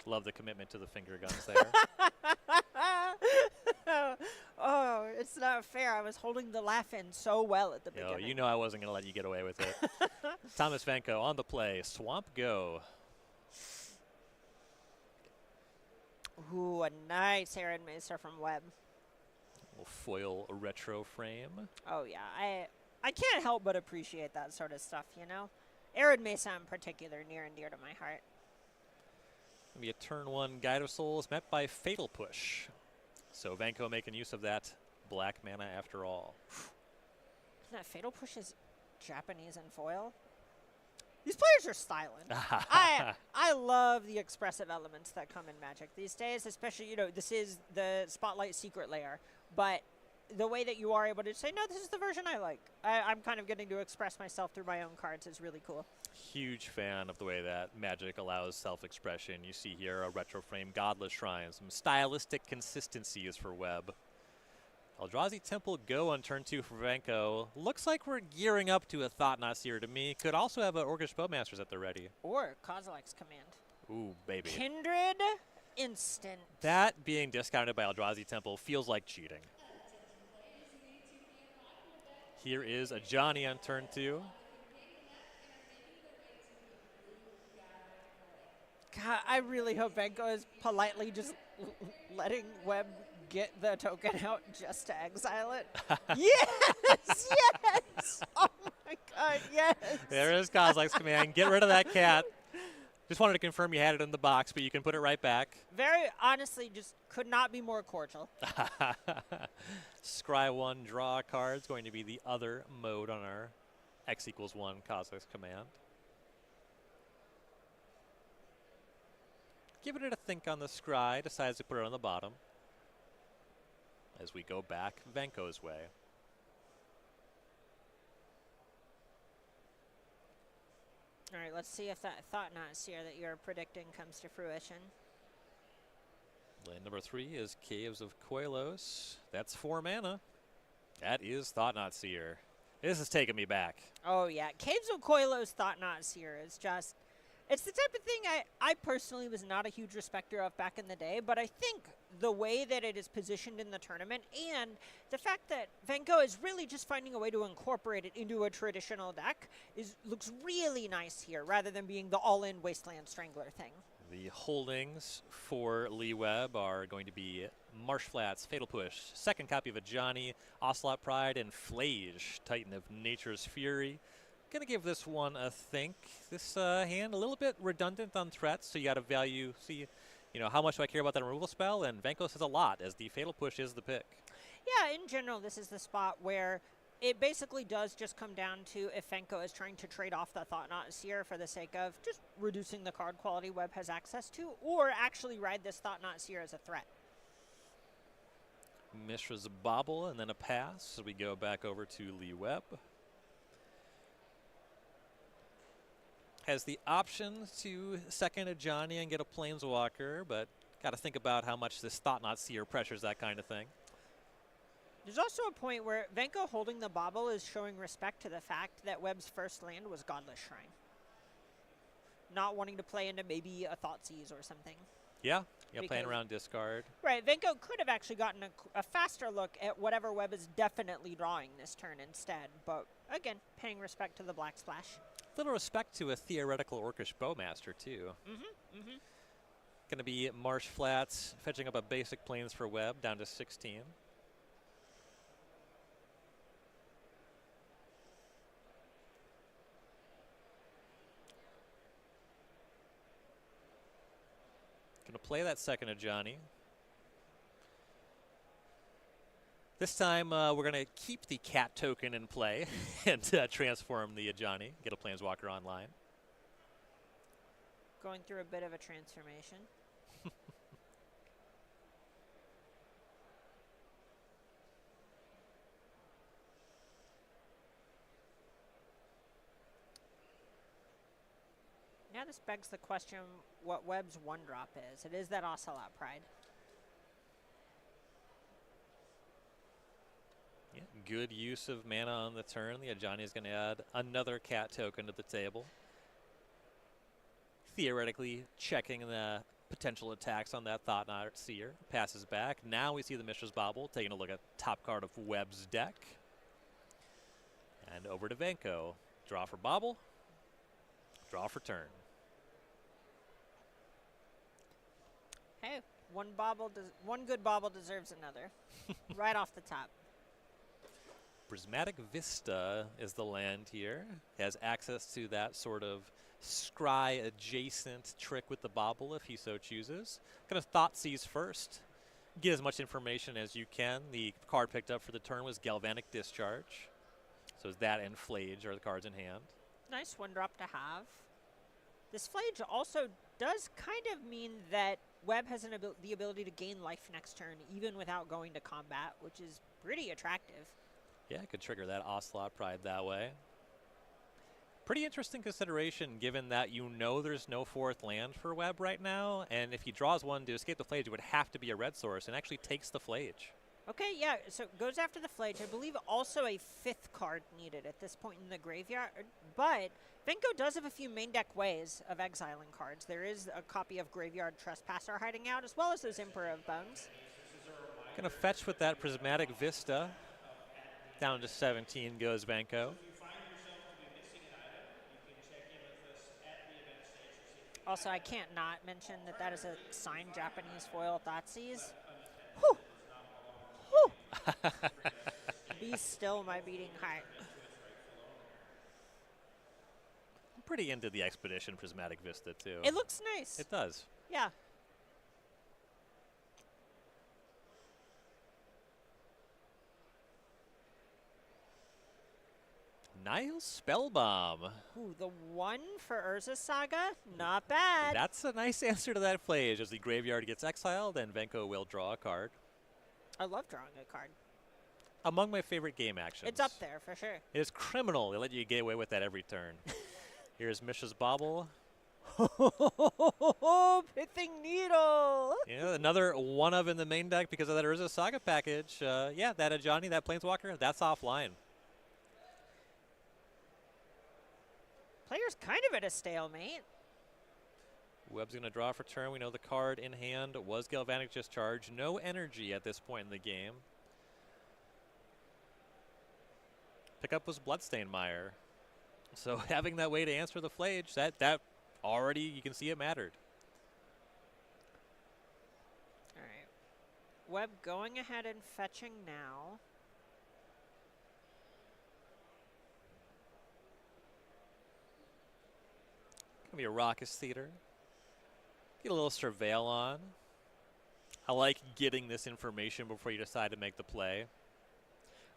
Love the commitment to the finger guns there. Oh, it's not fair. I was holding the laugh in so well at the beginning. You know I wasn't going to let you get away with it. Thomas Venko on the play. Swamp go. Ooh, a nice Aaron Macer from Webb. Little foil retro frame. Oh, yeah. I can't help but appreciate that sort of stuff, you know? Aaron Mesa in particular, near and dear to my heart. Gonna be a turn one Guide of Souls met by Fatal Push. So Venko making use of that black mana after all. That Fatal Push is Japanese and foil. These players are styling. I love the expressive elements that come in Magic these days, especially, you know, this is the Spotlight Secret Lair, but the way that you are able to say, no, this is the version I like. I'm kind of getting to express myself through my own cards is really cool. Huge fan of the way that Magic allows self-expression. You see here a retro frame Godless Shrine, some stylistic consistencies for Webb. Eldrazi Temple go on turn 2 for Venko. Looks like we're gearing up to a Thought-Knot Seer to me. Could also have an Orcish Bowmasters at the ready. Or Kozilek's Command. Ooh, baby. Kindred instant. That being discounted by Eldrazi Temple feels like cheating. Here is a Johnny on turn 2. God, I really hope Venko is politely just letting Webb get the token out just to exile it. Yes! Yes! Oh my god, yes! There is Kozilek's Command. Get rid of that cat. Just wanted to confirm you had it in the box, but you can put it right back. Very honestly, just could not be more cordial. Scry 1 draw a card is going to be the other mode on our X=1 Kozilek's Command. Giving it a think on the scry, decides to put it on the bottom. As we go back Venko's way. All right, let's see if that Thought-Knot Seer that you're predicting comes to fruition. Land number 3 is Caves of Koilos. That's 4 mana. That is Thought-Knot Seer. This is taking me back. Oh, yeah. Caves of Koilos Thought-Knot Seer is just... It's the type of thing I personally was not a huge respecter of back in the day, but I think the way that it is positioned in the tournament and the fact that Venko is really just finding a way to incorporate it into a traditional deck looks really nice here, rather than being the all-in Wasteland Strangler thing. The holdings for Lee Webb are going to be Marsh Flats, Fatal Push, second copy of a Johnny, Ocelot Pride, and Flage, Titan of Nature's Fury. Gonna give this one a think. This hand a little bit redundant on threats, so you got to value, see, you know, how much do I care about that removal spell? And Venko says a lot, as the Fatal Push is the pick. Yeah, in general, this is the spot where it basically does just come down to if Venko is trying to trade off the Thought-Knot Seer for the sake of just reducing the card quality Webb has access to, or actually ride this Thought-Knot Seer as a threat. Mishra's Bobble, and then a pass, so we go back over to Lee Webb. Has the option to second a Johnny and get a Planeswalker, but got to think about how much this Thought-Knot Seer pressures that kind of thing. There's also a point where Venko holding the Bobble is showing respect to the fact that Webb's first land was Godless Shrine. Not wanting to play into maybe a Thoughtseize or something. Yeah, playing around discard. Right, Venko could have actually gotten a faster look at whatever Webb is definitely drawing this turn instead, but again, paying respect to the Black Splash. Little respect to a theoretical Orcish Bowmaster, too. Going to be Marsh Flats, fetching up a basic Plains for Webb, down to 16. Going to play that second of Johnny. This time, we're going to keep the cat token in play and transform the Johnny, get a Planeswalker online. Going through a bit of a transformation. Now this begs the question what Webb's one-drop is. It is that Ocelot Pride. good use of mana on the turn. The Ajani is going to add another cat token to the table. Theoretically checking the potential attacks on that Thought-Knot Seer. Passes back. Now we see the Mishra's Bauble taking a look at top card of Webb's deck. And over to Venko. Draw for Bauble. Draw for turn. Hey, one good bauble deserves another. Right off the top. Prismatic Vista is the land here. Has access to that sort of scry adjacent trick with the bauble if he so chooses. Kind of thought seize first. Get as much information as you can. The card picked up for the turn was Galvanic Discharge. So is that and Flage are the cards in hand. Nice one drop to have. This Flage also does kind of mean that Webb has the ability to gain life next turn even without going to combat, which is pretty attractive. Yeah, could trigger that Ocelot Pride that way. Pretty interesting consideration given that you know there's no fourth land for Webb right now, and if he draws one to escape the Flage, it would have to be a red source, and actually takes the Flage. Okay, yeah, so goes after the Flage. I believe also a 5th card needed at this point in the graveyard, but Venko does have a few main deck ways of exiling cards. There is a copy of Graveyard Trespasser hiding out, as well as those Emperor of Bones. Gonna fetch with that Prismatic Vista. Down to 17 goes Venko. Also, I can't not mention that that is a signed Japanese foil Thoughtseize. Whew! Whew! Be still my beating heart. I'm pretty into the Expedition Prismatic Vista, too. It looks nice. It does. Yeah. Nile Spellbomb. Ooh, the 1 for Urza Saga? Not bad. That's a nice answer to that Flage. As the graveyard gets exiled, then Venko will draw a card. I love drawing a card. Among my favorite game actions. It's up there, for sure. It is criminal. They let you get away with that every turn. Here's Mishra's Bauble. Pithing Needle! Yeah, another one of in the main deck because of that Urza Saga package. Yeah, that Ajani, that Planeswalker, that's offline. Player's kind of at a stalemate. Webb's going to draw for turn. We know the card in hand was Galvanic Discharge. No energy at this point in the game. Pickup was Bloodstained Mire. So having that way to answer the Flage, that already, you can see it mattered. All right. Webb going ahead and fetching now. Gonna be a Raucous Theater. Get a little Surveil on. I like getting this information before you decide to make the play.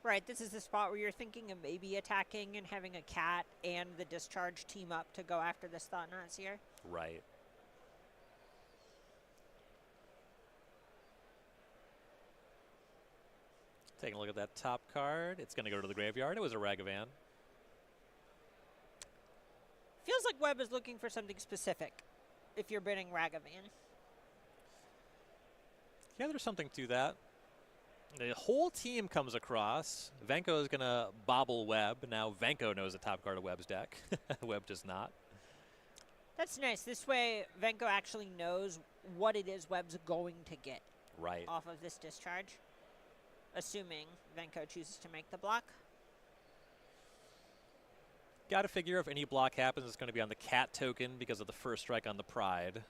Right, this is the spot where you're thinking of maybe attacking and having a cat and the discharge team up to go after this Thought-Knot Seer. Right. Taking a look at that top card. It's going to go to the graveyard. It was a Ragavan. Feels like Webb is looking for something specific if you're bidding Ragavan. Yeah, there's something to that. The whole team comes across. Venko is going to bobble Webb. Now Venko knows the top card of Webb's deck. Webb does not. That's nice. This way, Venko actually knows what it is Webb's going to get Right. off of this discharge, assuming Venko chooses to make the block. Got to figure if any block happens, it's going to be on the cat token because of the first strike on the Pride.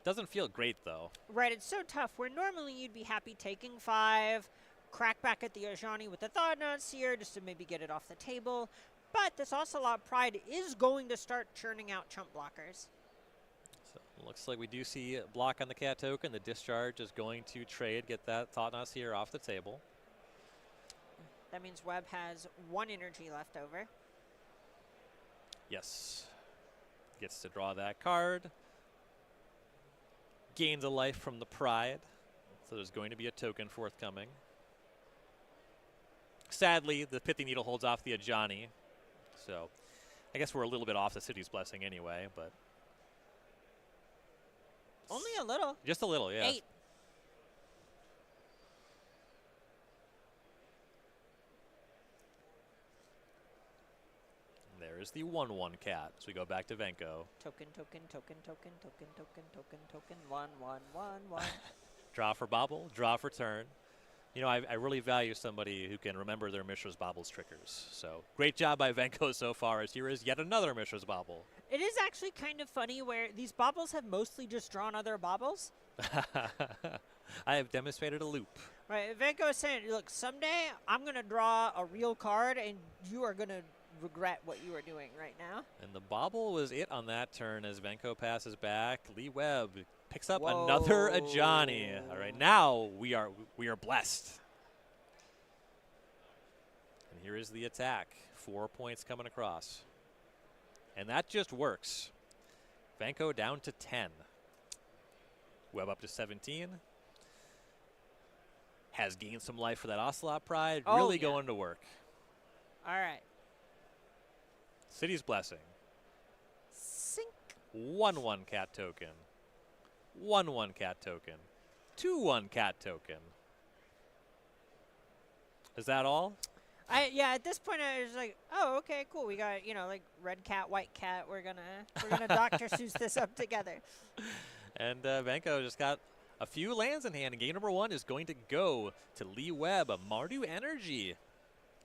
Doesn't feel great, though. Right, it's so tough. Where normally you'd be happy taking 5, crack back at the Ajani with the Thought-Knot Seer just to maybe get it off the table. But this Ocelot Pride is going to start churning out chump blockers. So looks like we do see a block on the cat token. The discharge is going to trade, get that Thought-Knot Seer off the table. That means Webb has 1 energy left over. Yes. Gets to draw that card. Gains a life from the Pride. So there's going to be a token forthcoming. Sadly, the Pithing Needle holds off the Ajani. So I guess we're a little bit off the City's Blessing anyway, but. Only a little. Just a little, yeah. 8. is the 1/1 cat. So we go back to Venko. Token, token, token, token, token, token, token, token. 1, 1, 1, 1. Draw for bobble, draw for turn. You know, I really value somebody who can remember their Mishra's Bobbles triggers. So great job by Venko so far, as here is yet another Mishra's Bobble. It is actually kind of funny where these bobbles have mostly just drawn other bobbles. I have demonstrated a loop. Right, Venko is saying, look, someday I'm going to draw a real card, and you are going to regret what you are doing right now. And the bobble was it on that turn as Venko passes back. Lee Webb picks up Whoa. another Ajani. All right, now we are blessed. And here is the attack. 4 points coming across. And that just works. Venko down to 10. Webb up to 17. Has gained some life for that Ocelot Pride. Oh, Really yeah. going to work. All right. City's Blessing. Sink. 1/1 cat token. 1/1 cat token. 2/1 cat token. Is that all? Yeah, at this point I was like, oh, okay, cool. We got, like red cat, white cat. We're gonna Dr. Seuss this up together. And Venko just got a few lands in hand. And game number 1 is going to go to Lee Webb, a Mardu Energy.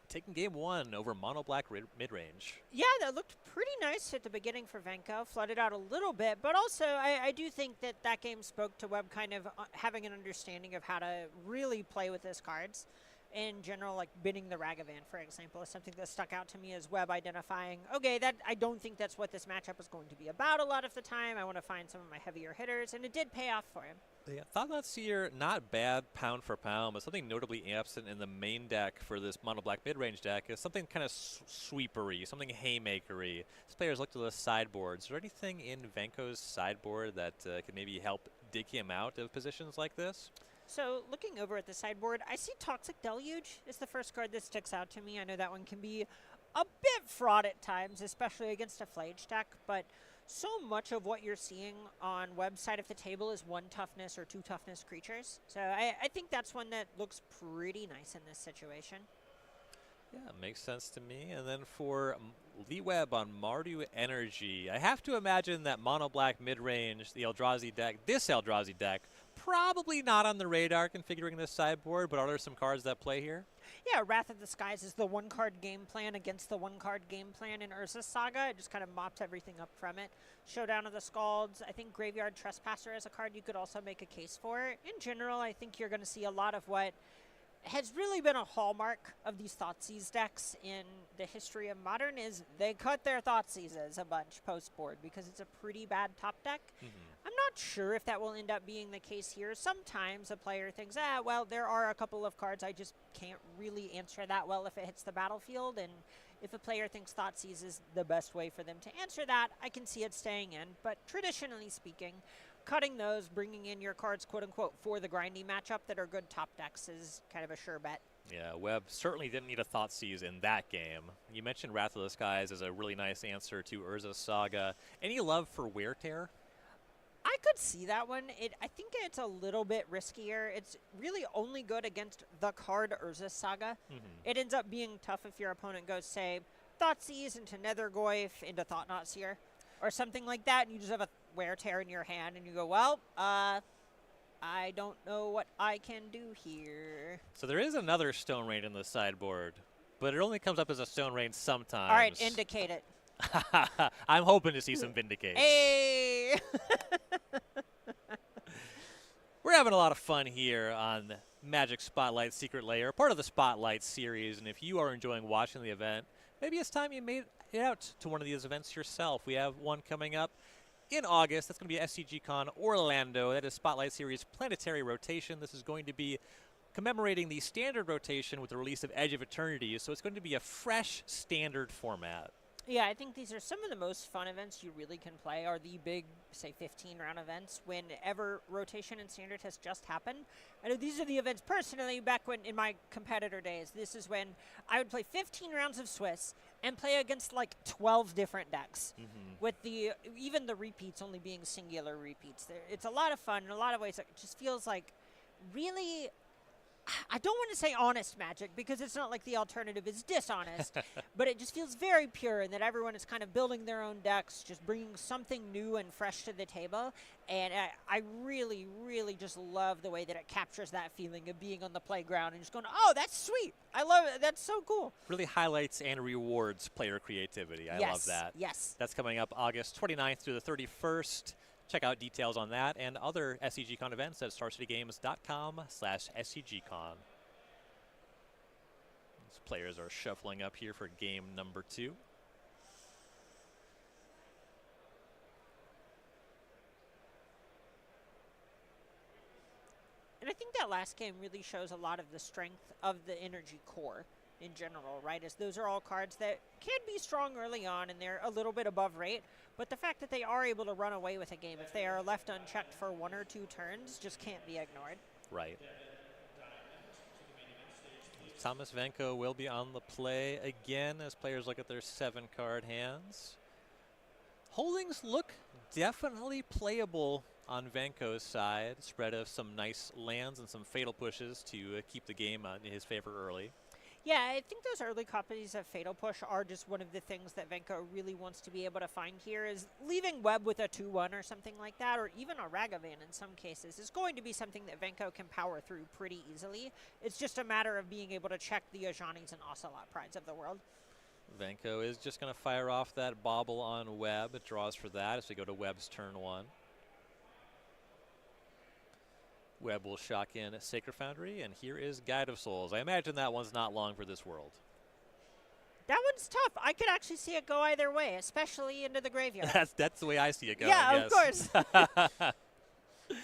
Taking game 1 over Mono Black Midrange. Yeah, that looked pretty nice at the beginning for Venko. Flooded out a little bit, but also I do think that game spoke to Webb kind of having an understanding of how to really play with his cards. In general, like bidding the Ragavan, for example, is something that stuck out to me as Webb identifying, okay, that I don't think that's what this matchup is going to be about a lot of the time. I want to find some of my heavier hitters, and it did pay off for him. Yeah, Thought Seer, not bad pound for pound, but something notably absent in the main deck for this Mono Black mid-range deck is something kind of sweepery, something haymakery. These players look to the sideboard. Is there anything in Venko's sideboard that could maybe help dig him out of positions like this? So looking over at the sideboard, I see Toxic Deluge is the first card that sticks out to me. I know that one can be a bit fraught at times, especially against a Flage deck, but so much of what you're seeing on Webb's side of the table is 1 toughness or 2 toughness creatures. So I think that's one that looks pretty nice in this situation. Yeah, makes sense to me. And then for Lee Webb on Mardu Energy, I have to imagine that Mono Black mid-range, the Eldrazi deck, this Eldrazi deck, probably not on the radar configuring this sideboard, but are there some cards that play here? Yeah, Wrath of the Skies is the 1-card game plan against the 1-card game plan in Urza's Saga. It just kind of mops everything up from it. Showdown of the Scalds. I think Graveyard Trespasser is a card you could also make a case for. In general, I think you're going to see a lot of what has really been a hallmark of these Thoughtseize decks in the history of Modern is they cut their Thoughteizes a bunch post-board because it's a pretty bad top deck. I'm not sure if that will end up being the case here. Sometimes a player thinks, well, there are a couple of cards I just can't really answer that well if it hits the battlefield, and if a player thinks Thoughtseize is the best way for them to answer that, I can see it staying in. But traditionally speaking, cutting those, bringing in your cards, quote-unquote, for the grindy matchup that are good top decks is kind of a sure bet. Yeah, Webb certainly didn't need a Thoughtseize in that game. You mentioned Wrath of the Skies as a really nice answer to Urza's Saga. Any love for Wear Tear? I could see that one. I think it's a little bit riskier. It's really only good against the card Urza's Saga. It ends up being tough if your opponent goes, say, Thoughtseize into Nethergoyf into Thought-Knot Seer or something like that, and you just have a Wear Tear in your hand, and you go, well, I don't know what I can do here. So there is another Stone Rain in the sideboard, but it only comes up as a Stone Rain sometimes. All right, indicate it. I'm hoping to see some Vindicate. Hey! We're having a lot of fun here on Magic Spotlight Secret Lair, part of the Spotlight series, and if you are enjoying watching the event, maybe it's time you made it out to one of these events yourself. We have one coming up in August. That's going to be SCG Con Orlando. That is Spotlight Series Planetary Rotation. This is going to be commemorating the standard rotation with the release of Edge of Eternity, so it's going to be a fresh standard format. Yeah, I think these are some of the most fun events you really can play are the big, say, 15-round events whenever rotation and standard has just happened. I know these are the events personally back when in my competitor days. This is when I would play 15 rounds of Swiss and play against like 12 different decks with even the repeats only being singular repeats. It's a lot of fun in a lot of ways. It just feels like really, I don't want to say honest magic because it's not like the alternative is dishonest, but it just feels very pure in that everyone is kind of building their own decks, just bringing something new and fresh to the table. And I really, really just love the way that it captures that feeling of being on the playground and just going, oh, that's sweet. I love it. That's so cool. Really highlights and rewards player creativity. I love that. Yes. That's coming up August 29th through the 31st. Check out details on that and other SCGCon events at starcitygames.com/SCGCon. These players are shuffling up here for game number 2. And I think that last game really shows a lot of the strength of the energy core in general, right? As those are all cards that can be strong early on and they're a little bit above rate, but the fact that they are able to run away with a game if they are left unchecked for 1 or 2 turns just can't be ignored. Right. Thomas Venko will be on the play again as players look at their 7-card hands. Holdings look definitely playable on Venko's side. Spread of some nice lands and some fatal pushes to keep the game in his favor early. Yeah, I think those early copies of Fatal Push are just one of the things that Venko really wants to be able to find here is leaving Webb with a 2-1 or something like that, or even a Ragavan in some cases, is going to be something that Venko can power through pretty easily. It's just a matter of being able to check the Ajanis and Ocelot Prides of the world. Venko is just going to fire off that bobble on Webb. It draws for that as we go to Webb's turn 1. Webb will shock in Sacred Foundry, and here is Guide of Souls. I imagine that one's not long for this world. That one's tough. I could actually see it go either way, especially into the graveyard. That's the way I see it going. Yeah, yes. of course. So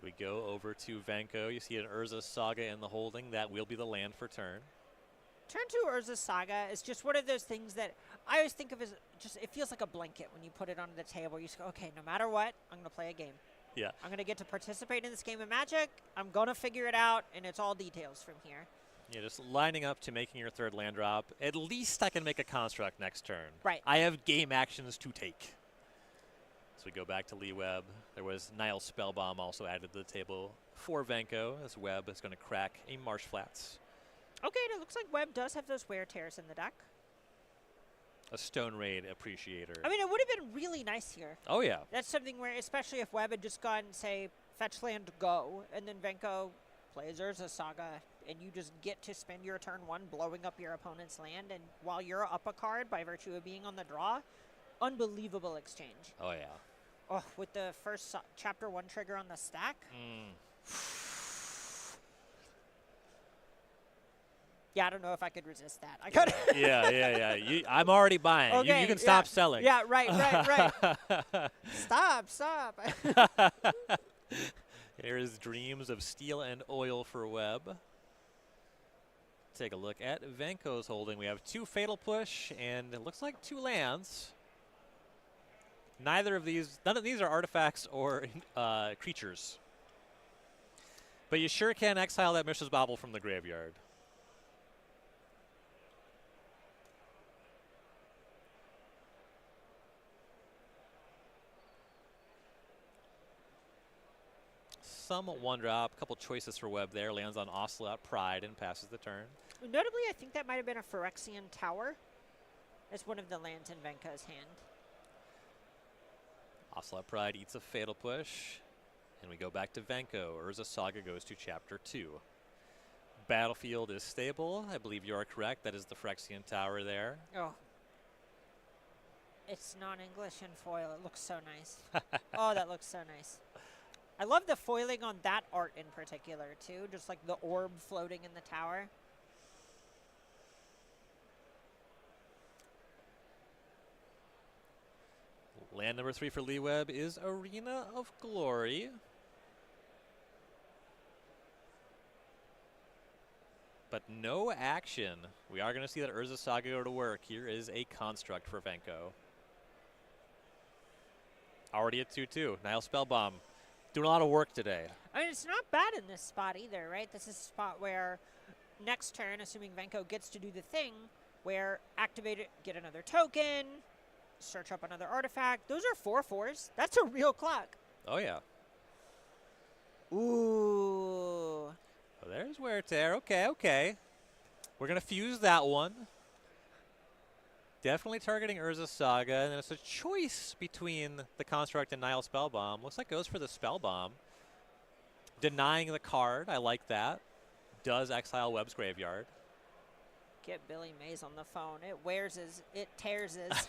we go over to Venko. You see an Urza Saga in the holding. That will be the land for turn. Turn 2 Urza Saga is just one of those things that I always think of as just, it feels like a blanket when you put it onto the table. You just go, okay, no matter what, I'm going to play a game. Yeah. I'm going to get to participate in this game of Magic. I'm going to figure it out, and it's all details from here. Yeah, just lining up to making your 3rd land drop. At least I can make a construct next turn. Right. I have game actions to take. So we go back to Lee Webb. There was Nile Spellbomb also added to the table for Venko, as Webb is going to crack a Marsh Flats. Okay, and it looks like Webb does have those wear tears in the deck. A Stone Raid Appreciator. I mean, it would have been really nice here. Oh, yeah. That's something where, especially if Webb had just gone, say, fetch land, go, and then Venko plays Urza Saga, and you just get to spend your turn 1 blowing up your opponent's land, and while you're up a card by virtue of being on the draw, unbelievable exchange. Oh, yeah. Oh, with the first chapter 1 trigger on the stack. Yeah, I don't know if I could resist that. I got yeah. I'm already buying. Okay, you can stop selling. Yeah, right. Stop. Here's Dreams of Steel and Oil for Webb. Take a look at Venko's holding. We have 2 Fatal Push, and it looks like 2 lands. None of these are artifacts or creatures. But you sure can exile that Mishra's Bauble from the graveyard. Some 1-drop, couple choices for Webb there. Lands on Ocelot Pride and passes the turn. Notably, I think that might have been a Phyrexian Tower. It's one of the lands in Venka's hand. Ocelot Pride eats a Fatal Push. And we go back to Venko. Urza Saga goes to Chapter 2. Battlefield is stable. I believe you are correct. That is the Phyrexian Tower there. Oh. It's non-English in foil. It looks so nice. Oh, that looks so nice. I love the foiling on that art in particular, too. Just like the orb floating in the tower. Land number 3 for Lee Webb is Arena of Glory. But no action. We are going to see that Urza Saga go to work. Here is a construct for Venko. Already at 2-2. Nile Spellbomb. Doing a lot of work today. I mean, it's not bad in this spot either, right? This is a spot where next turn, assuming Venko gets to do the thing, where activate it, get another token, search up another artifact. Those are 4/4s. That's a real clock. Oh, yeah. Ooh. Well, There's wear tear. Okay, okay. We're going to fuse that one. Definitely targeting Urza Saga, and then it's a choice between the Construct and Nile Spellbomb. Looks like goes for the Spellbomb. Denying the card, I like that. Does exile Webb's Graveyard. Get Billy Mays on the phone. It wears his, it tears his.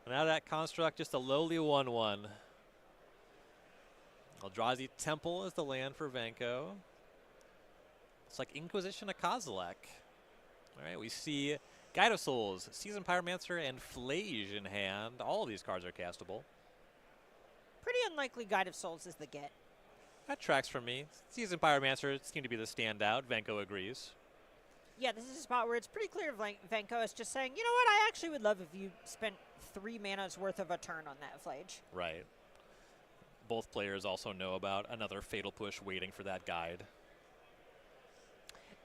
Now that Construct, just a lowly 1/1. Eldrazi Temple is the land for Vanko. It's like Inquisition of Kozilek. All right, we see Guide of Souls, Seasoned Pyromancer, and Flage in hand. All of these cards are castable. Pretty unlikely Guide of Souls is the get. That tracks for me. Seasoned Pyromancer seemed to be the standout. Vanko agrees. Yeah, this is a spot where it's pretty clear Vanko is just saying, you know what, I actually would love if you spent 3 mana's worth of a turn on that Flage. Right. Both players also know about another Fatal Push waiting for that guide.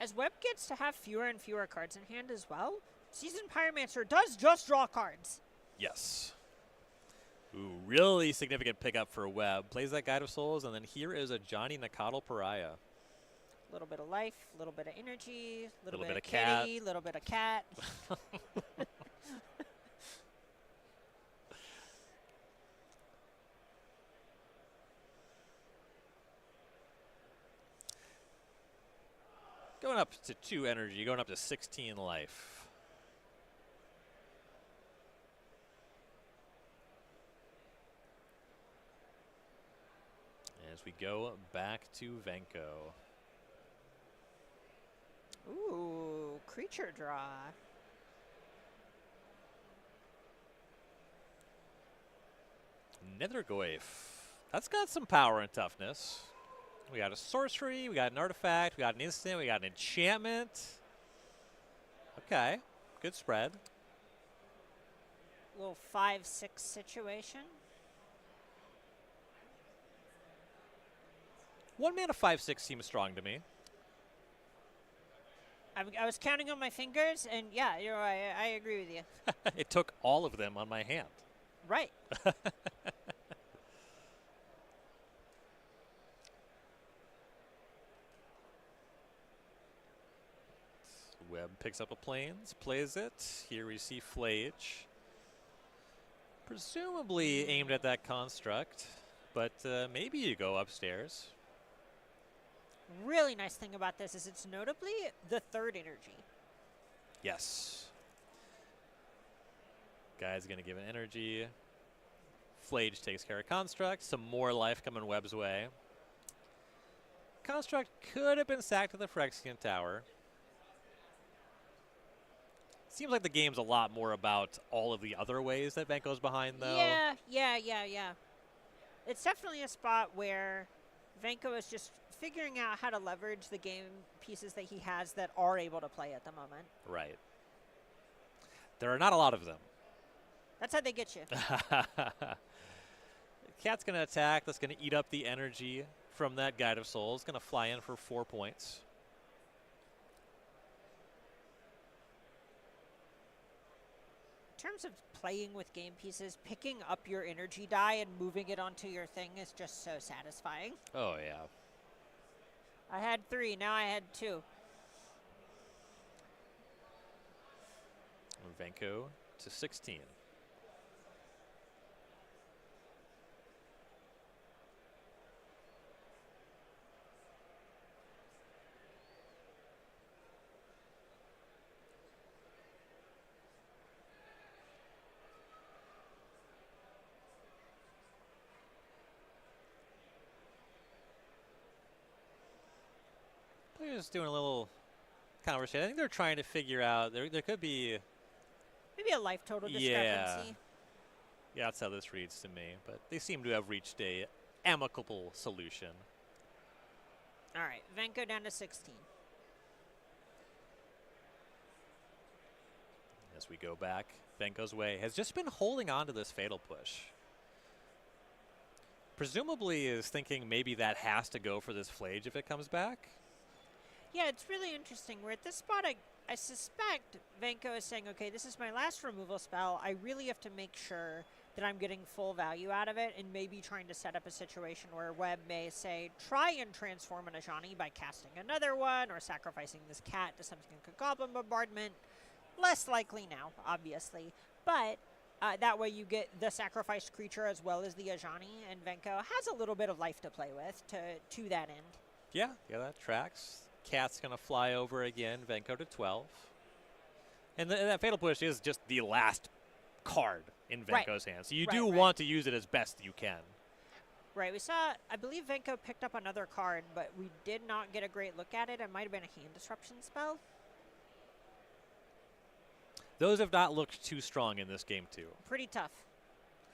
As Webb gets to have fewer and fewer cards in hand as well, Seasoned Pyromancer does just draw cards. Yes. Ooh, really significant pickup for Webb. Plays that Guide of Souls, and then here is a Johnny Nakatl Pariah. A little bit of life, a little bit of energy, a little bit of cat. kitty, a little bit of cat. Going up to 2 energy, going up to 16 life. As we go back to Vanko. Ooh, creature draw. Nethergoyf. That's got some power and toughness. We got a sorcery, we got an artifact, we got an instant, we got an enchantment. Okay, good spread. Little 5/6 situation. 1 mana 5/6 seems strong to me. I was counting on my fingers, and yeah, you're right. I agree with you. It took all of them on my hand. Right. Webb picks up a plains, plays it. Here we see Flage. Presumably aimed at that construct, but maybe you go upstairs. Really nice thing about this is it's notably the 3rd energy. Yes. Guy's going to give an energy. Flage takes care of construct. Some more life coming Webb's way. Construct could have been sacked to the Phyrexian Tower. Seems like the game's a lot more about all of the other ways that Vanko's behind, though. Yeah. It's definitely a spot where Vanko is just figuring out how to leverage the game pieces that he has that are able to play at the moment. Right. There are not a lot of them. That's how they get you. Cat's going to attack. That's going to eat up the energy from that Guide of Souls. Going to fly in for 4 points. In terms of playing with game pieces, picking up your energy die and moving it onto your thing is just so satisfying. Oh, yeah. I had 3, now I had 2. Vanko to 16. They're just doing a little conversation. I think they're trying to figure out, there could be... Maybe a life total discrepancy. Yeah, that's how this reads to me. But they seem to have reached a amicable solution. All right, Vanko down to 16. As we go back, Vanko's way has just been holding on to this Fatal Push. Presumably is thinking maybe that has to go for this Flage if it comes back. Yeah, it's really interesting. We're at this spot, I suspect Vanko is saying, okay, this is my last removal spell. I really have to make sure that I'm getting full value out of it, and maybe trying to set up a situation where Webb may say, try and transform an Ajani by casting another one or sacrificing this cat to something like a Goblin Bombardment. Less likely now, obviously, but that way you get the sacrificed creature as well as the Ajani, and Venko has a little bit of life to play with to that end. Yeah, that tracks. Cat's going to fly over again, Venko to 12. And that Fatal Push is just the last card in Venko's hand. So you do want to use it as best you can. Right. We saw, I believe Venko picked up another card, but we did not get a great look at it. It might have been a hand disruption spell. Those have not looked too strong in this game, too. Pretty tough.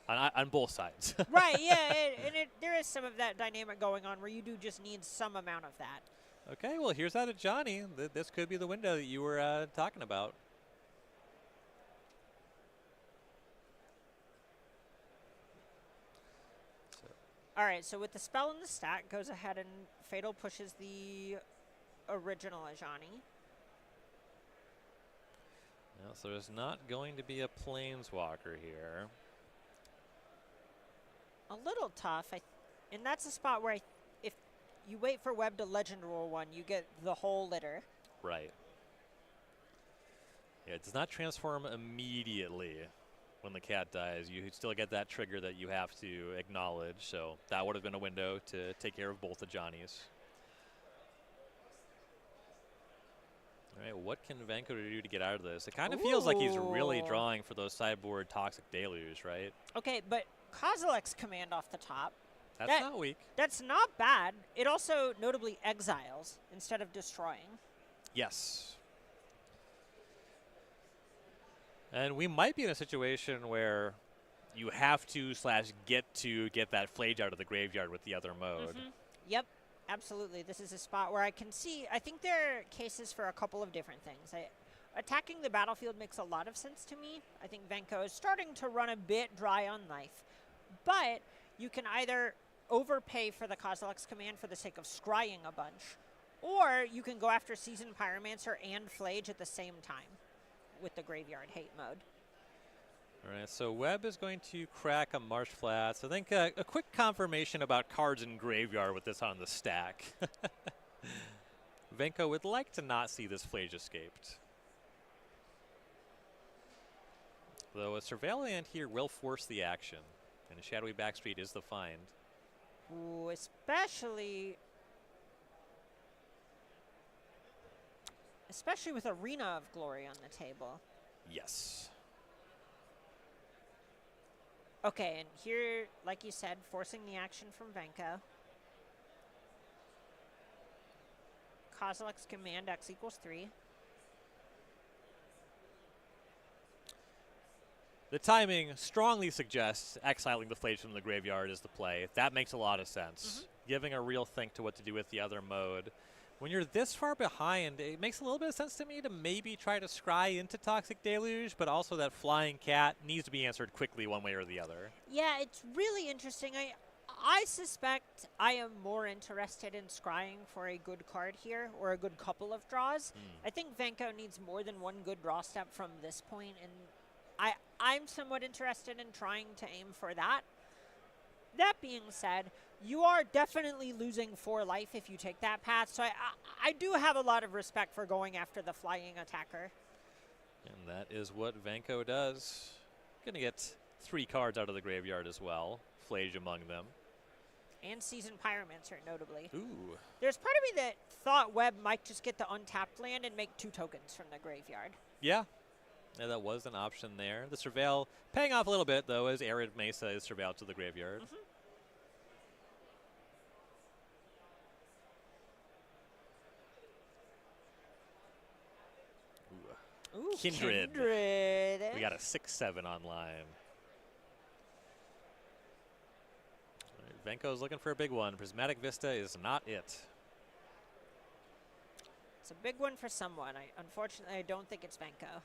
On both sides. Right, yeah. There is some of that dynamic going on where you do just need some amount of that. Okay, well, here's that Ajani. This could be the window that you were talking about. All right, so with the spell in the stack, goes ahead and Fatal pushes the original Ajani. Now, so there's not going to be a Planeswalker here. A little tough, and that's a spot where if you wait for Webb to legend roll one, you get the whole litter. Right. Yeah, it does not transform immediately when the cat dies. You still get that trigger that you have to acknowledge, so that would have been a window to take care of both the Johnnies. All right, what can Venko do to get out of this? It kind of feels like he's really drawing for those sideboard Toxic Deluge, right? Okay, but Kozilek's command off the top. That's not weak. That's not bad. It also notably exiles instead of destroying. Yes. And we might be in a situation where you have to / get that Flage out of the graveyard with the other mode. Yep, absolutely. This is a spot where I can see, I think there are cases for a couple of different things. Attacking the battlefield makes a lot of sense to me. I think Venko is starting to run a bit dry on life. But you can either overpay for the Kozilek's command for the sake of scrying a bunch, or you can go after Seasoned Pyromancer and Flage at the same time with the Graveyard Hate mode. All right, so Webb is going to crack a Marsh Flats. I think a quick confirmation about cards in Graveyard with this on the stack. Venko would like to not see this Flage escaped. Though a Surveillant here will force the action, and a Shadowy Backstreet is the find. Ooh, especially with Arena of Glory on the table. Yes. Okay, and here, like you said, forcing the action from Venko. Kozilek's command X = 3. The timing strongly suggests exiling the Flage from the graveyard is the play. That makes a lot of sense. Giving a real think to what to do with the other mode. When you're this far behind, it makes a little bit of sense to me to maybe try to scry into Toxic Deluge, but also that Flying Cat needs to be answered quickly one way or the other. Yeah, it's really interesting. I suspect I am more interested in scrying for a good card here, or a good couple of draws. I think Venko needs more than one good draw step from this point, and I'm somewhat interested in trying to aim for that. That being said, you are definitely losing 4 life if you take that path, so I do have a lot of respect for going after the flying attacker. And that is what Venko does. Gonna get 3 cards out of the graveyard as well. Flage among them. And Seasoned Pyromancer, notably. Ooh. There's part of me that thought Webb might just get the untapped land and make 2 tokens from the graveyard. Yeah. Yeah, that was an option there. The Surveil paying off a little bit, though, as Arid Mesa is surveilled to the graveyard. Ooh, Kindred. We got a 6/7 online. Right, Venko's looking for a big one. Prismatic Vista is not it. It's a big one for someone. Unfortunately, I don't think it's Venko.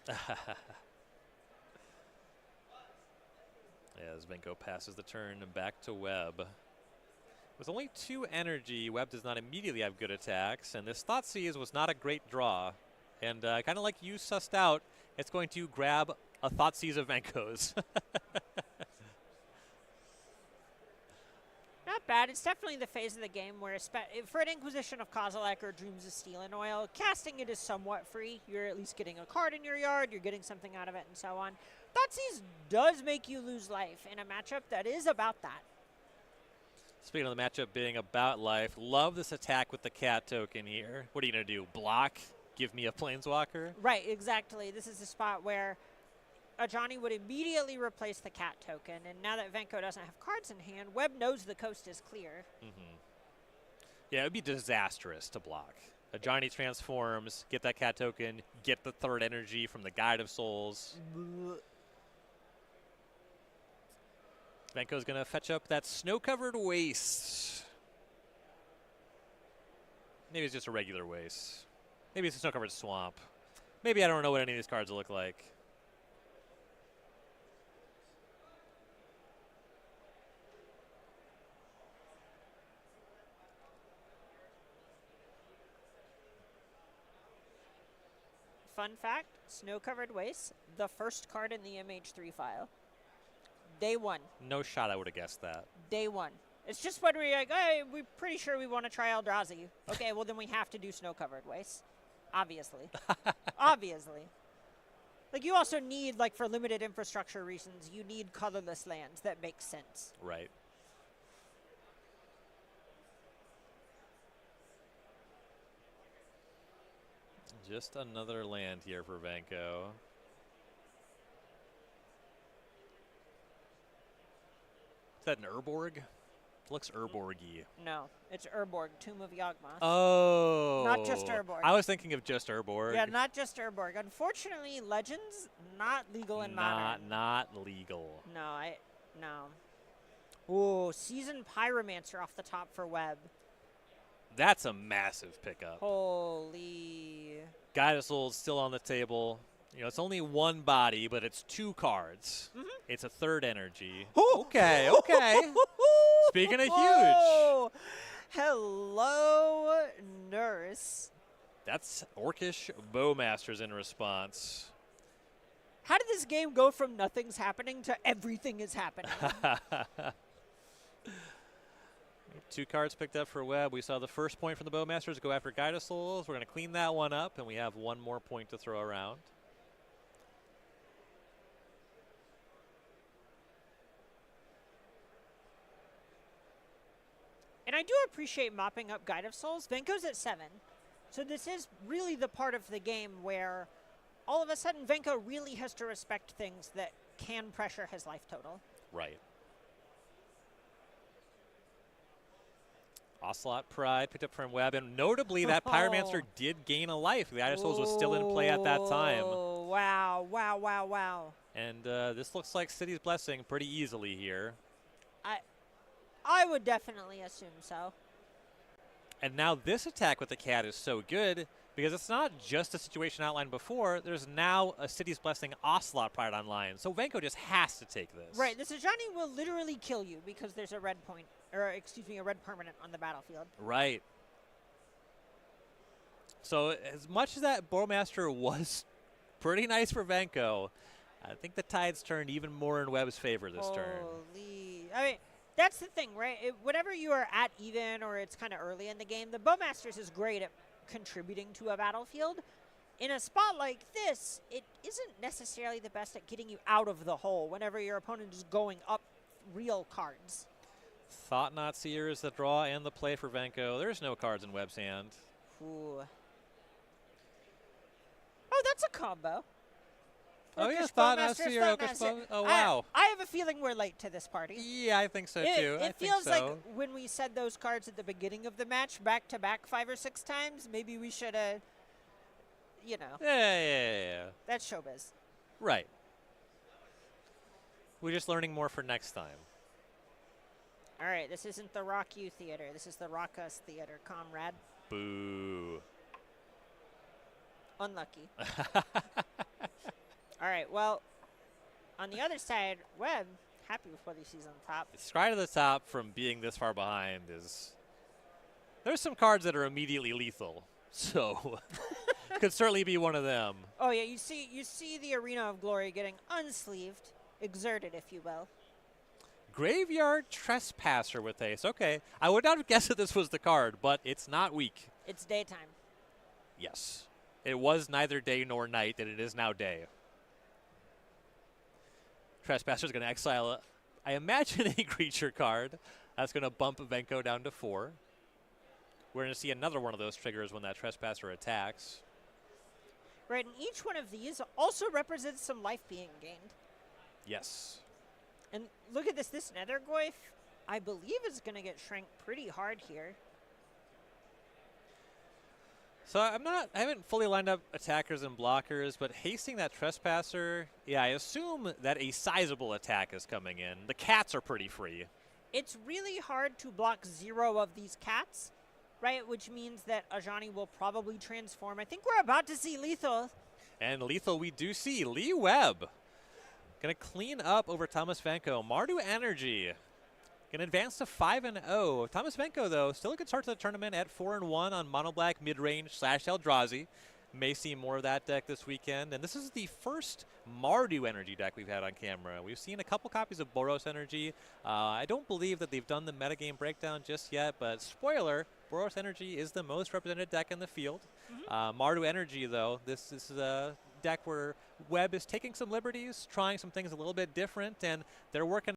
As Venko passes the turn back to Webb. With only 2 energy, Webb does not immediately have good attacks, and this Thoughtseize was not a great draw. And kind of like you sussed out, it's going to grab a Thoughtseize of Venko's. that. It's definitely the phase of the game where, for an Inquisition of Kozilek or Dreams of Steel and Oil, casting it is somewhat free. You're at least getting a card in your yard, you're getting something out of it, and so on. Thoughtseize does make you lose life in a matchup that is about that. Speaking of the matchup being about life, love this attack with the cat token here. What are you going to do, block? Give me a Planeswalker? Right, exactly. This is the spot where Ajani would immediately replace the cat token, and now that Venko doesn't have cards in hand, Webb knows the coast is clear. Yeah, it would be disastrous to block. Ajani transforms, get that cat token, get the third energy from the Guide of Souls. Venko's going to fetch up that snow-covered waste. Maybe it's just a regular waste. Maybe it's a snow-covered swamp. Maybe I don't know what any of these cards will look like. Fun fact, Snow-Covered Waste, the first card in the MH3 file. Day one. No shot I would have guessed that. Day one. It's just when we're like, hey, we're pretty sure we want to try Eldrazi. Okay, well then we have to do Snow-Covered Waste. Obviously. Obviously. Like, you also need, like, for limited infrastructure reasons, you need colorless lands. That makes sense. Right. Just another land here for Venko. Is that an Urborg? It looks Urborgy. No, it's Urborg, Tomb of Yawgmoth. Oh. Not just Urborg. I was thinking of just Urborg. Yeah, not just Urborg. Unfortunately, Legends, not legal in Modern. Not legal. No. Ooh, Seasoned Pyromancer off the top for Webb. That's a massive pickup. Holy. Guide of Souls still on the table. You know, it's only one body, but it's 2 cards. It's a third energy. Okay. Speaking of huge. Hello, Nurse. That's Orcish Bowmasters in response. How did this game go from nothing's happening to everything is happening? 2 cards picked up for Webb. We saw the first point from the Bowmasters go after Guide of Souls. We're going to clean that one up, and we have one more point to throw around. And I do appreciate mopping up Guide of Souls. Venko's at 7. So this is really the part of the game where all of a sudden Venko really has to respect things that can pressure his life total. Right. Ocelot Pride picked up from Webb, and notably that Pyromancer did gain a life. The Guide of Souls was still in play at that time. Oh, wow. And this looks like City's Blessing pretty easily here. I would definitely assume so. And now this attack with the cat is so good because it's not just a situation outlined before. There's now a City's Blessing Ocelot Pride online. So Venko just has to take this. Right. This Ajani will literally kill you because there's a red point, or excuse me, a red permanent on the battlefield. Right. So as much as that Bowmaster was pretty nice for Venko, I think the tide's turned even more in Webb's favor this turn. Holy. I mean, that's the thing, right? Whenever you are at even or it's kind of early in the game, the Bowmasters is great at contributing to a battlefield. In a spot like this, it isn't necessarily the best at getting you out of the hole whenever your opponent is going up real cards. Thought Knot Seer is the draw and the play for Venko. There's no cards in Webb's hand. Ooh. Oh, that's a combo. Oh, yeah, Orcish Thought Knot Bowmaster, Seer. Thought Orcish Knot Bow- Oh, wow. I have a feeling we're late to this party. Yeah, I think so, too. It feels like when we said those cards at the beginning of the match, back-to-back 5 or 6 times, maybe we should have, you know. Yeah. That's showbiz. Right. We're just learning more for next time. All right, this isn't the Rock You Theater. This is the Rock Us Theater, comrade. Boo. Unlucky. All right, well, on the other side, Webb, happy with what he sees on top. Scry to the top from being this far behind is... There's some cards that are immediately lethal, so could certainly be one of them. Oh, yeah, you see the Arena of Glory getting unsleeved, exerted, if you will. Graveyard Trespasser with Ace. Okay. I would not have guessed that this was the card, but it's not weak. It's daytime. Yes. It was neither day nor night, and it is now day. Trespasser's going to exile, I imagine, a creature card. That's going to bump Venko down to 4. We're going to see another one of those triggers when that Trespasser attacks. Right, and each one of these also represents some life being gained. Yes. And look at this. This Nethergoyf, I believe, is going to get shrank pretty hard here. So I haven't fully lined up attackers and blockers, but hasting that Trespasser, yeah, I assume that a sizable attack is coming in. The cats are pretty free. It's really hard to block 0 of these cats, right? Which means that Ajani will probably transform. I think we're about to see lethal. And lethal we do see. Lee Webb going to clean up over Thomas Venko. Mardu Energy going to advance to 5-0. Thomas Venko, though, still a good start to the tournament at 4-1 on Mono Black Midrange / Eldrazi. May see more of that deck this weekend. And this is the first Mardu Energy deck we've had on camera. We've seen a couple copies of Boros Energy. I don't believe that they've done the metagame breakdown just yet, but spoiler, Boros Energy is the most represented deck in the field. Mardu Energy, though, this is a deck where Webb is taking some liberties, trying some things a little bit different, and they're working